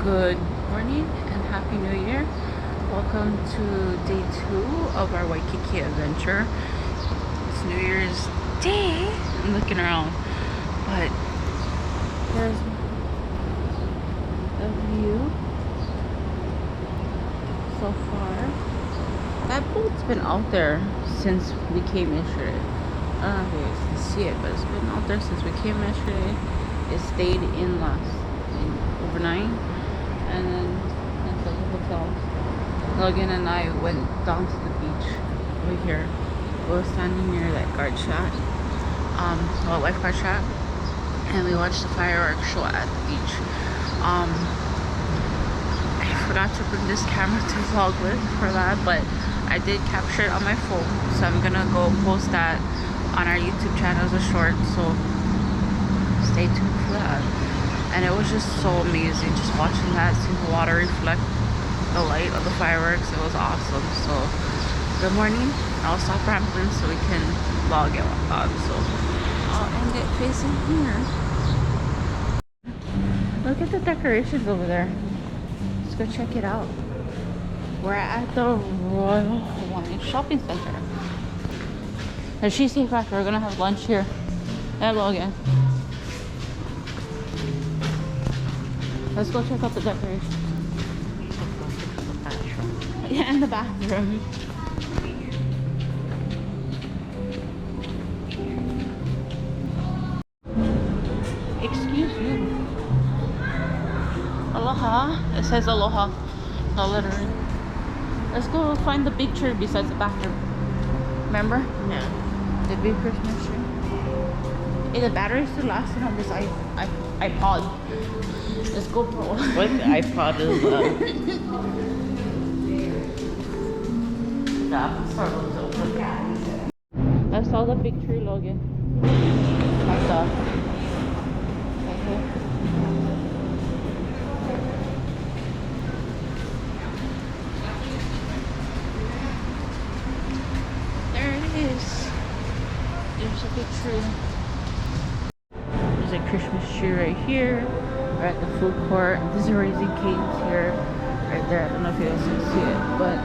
Good morning and Happy New Year. Welcome to day 2 of our Waikiki adventure. It's New Year's Day. I'm looking around, but there's the view so far. That boat's been out there since we came yesterday. I don't know if you guys can see it, but it's been out there since we came yesterday. It stayed in overnight, and then it's like a hotel. Logan and I went down to the beach over here. We were standing near that guard shack, lifeguard shack, and we watched the fireworks show at the beach. I forgot to bring this camera to vlog with for that, but I did capture it on my phone, so I'm gonna go post that on our YouTube channel as a short, so stay tuned for that. And it was just so amazing just watching that, seeing the water reflect the light of the fireworks. It was awesome. So good morning. I'll stop rambling so we can vlog it on. So I'll end it facing here. Look at the decorations over there. Let's go check it out. We're at the Royal Hawaiian Shopping Center. And she's safe after. We're gonna have lunch here. Hello again. Let's go check out the decorations. Yeah, and the bathroom. Excuse you. Aloha. It says aloha. No lettering. Let's go find the big tree besides the bathroom. Remember? Yeah. The big Christmas tree. Hey, the battery's still lasting on this iPod. Let's go, bro. What iPod is that? I saw the big tree, Logan. That's up. There it is. There's a big tree. There's a Christmas tree right here. We're at the food court. There's a Raising Cane's here. Right there. I don't know if you guys can see it, but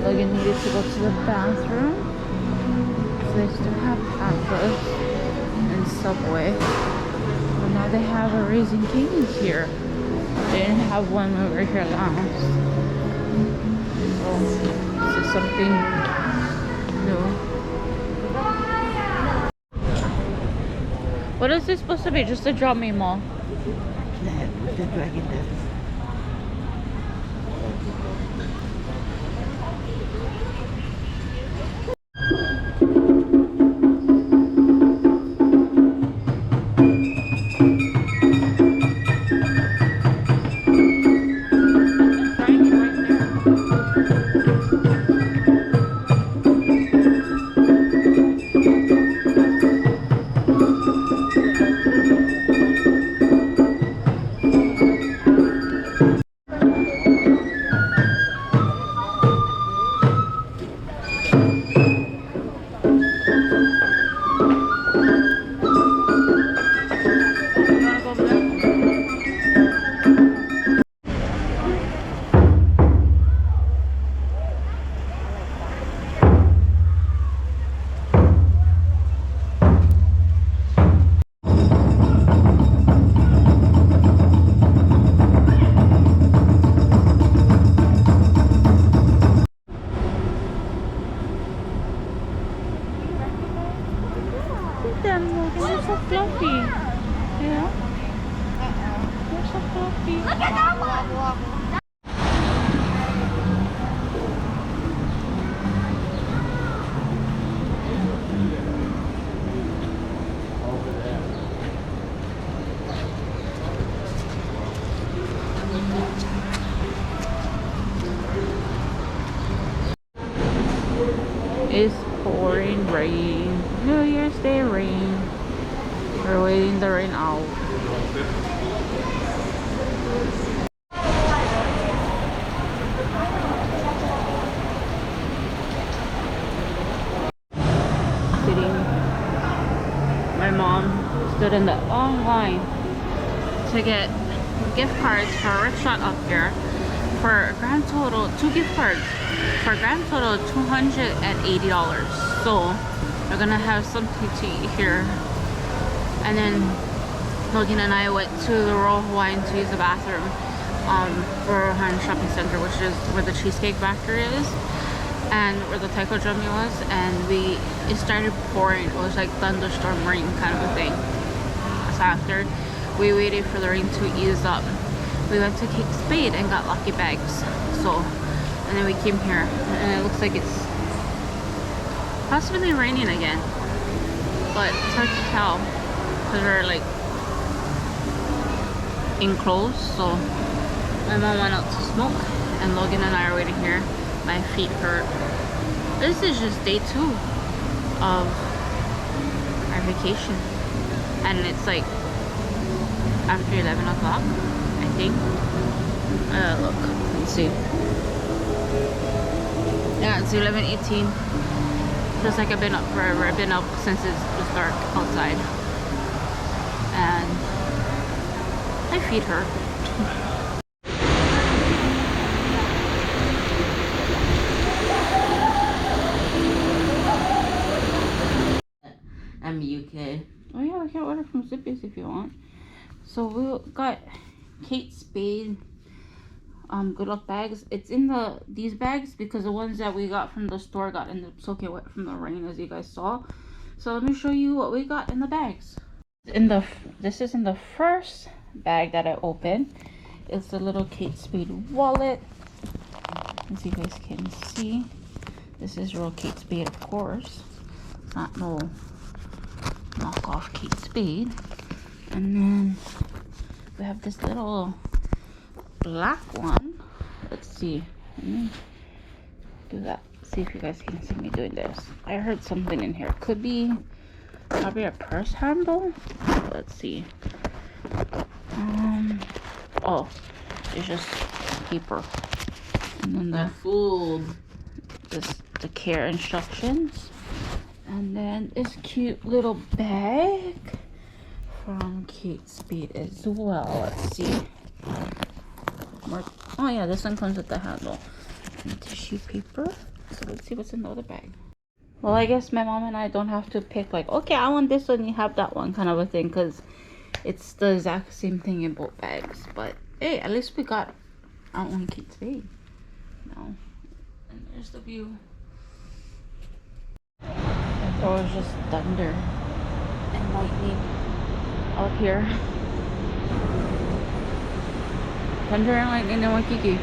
Logan needed to go to the bathroom. So they still have Pampers and Subway. But now they have a Raising Cane's here. They didn't have one when we were here last. So this is something new. What is this supposed to be? Just a drumming mall? The dragon dance. Them, they're so fluffy. Yeah? They're so fluffy. Look at that one! It's pouring rain. New Year's Day rain. We're waiting the rain out. Sitting. My mom stood in the long line to get gift cards for a rickshaw up here for a grand total, 2 gift cards for a grand total of $280. So we're gonna have something to eat here. And then Logan and I went to the Royal Hawaiian to use the bathroom for Hawaiian Shopping Center, which is where the Cheesecake Factory is and where the taiko drummy was. And it started pouring. It was like thunderstorm rain kind of a thing. So after we waited for the rain to ease up, we went to Spade and got lucky bags. So, and then we came here and it looks like it's possibly raining again, but it's hard to tell because we're like enclosed. So my mom went out to smoke and Logan and I are waiting here. My feet hurt. This is just day 2 of our vacation and it's like after 11 o'clock, I think. Look, let's see. Yeah, it's 11:18. Feels like I've been up forever. I've been up since it was dark outside. And my feet hurt. I'm UK. Oh yeah, we can order from Zippy's if you want. So we got Kate Spade good luck bags. It's in these bags because the ones that we got from the store got in the soaking wet from the rain, as you guys saw. So let me show you what we got in the bags. This is in the first bag that I opened. It's the little Kate Spade wallet. As you guys can see, this is real Kate Spade, of course. It's not no knockoff Kate Spade. And then we have this little black one. Let's see. Let me do that. See if you guys can see me doing this. I heard something in here. Could be probably a purse handle. Let's see. Oh, it's just paper. And then the care instructions. And then this cute little bag from Kate Spade as well. Let's see. Oh yeah, this one comes with the handle and tissue paper. So let's see what's in the other bag. Well, I guess my mom and I don't have to pick like, okay, I want this one, you have that one kind of a thing, because it's the exact same thing in both bags. But hey, at least we got our own Kate Spade. No, and there's the view. There was just thunder and lightning out here. Thunder and lightning in Waikiki.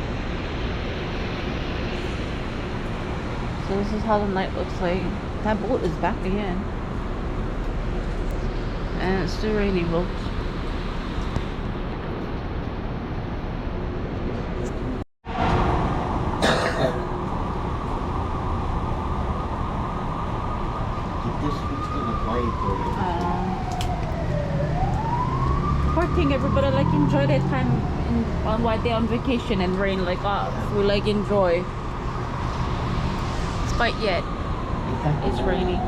So this is how the night looks like. That boat is back again. And it's still raining, folks. Poor thing, everybody like enjoy their time on while they're on vacation and rain like us. We like enjoy. Despite yet, it's raining.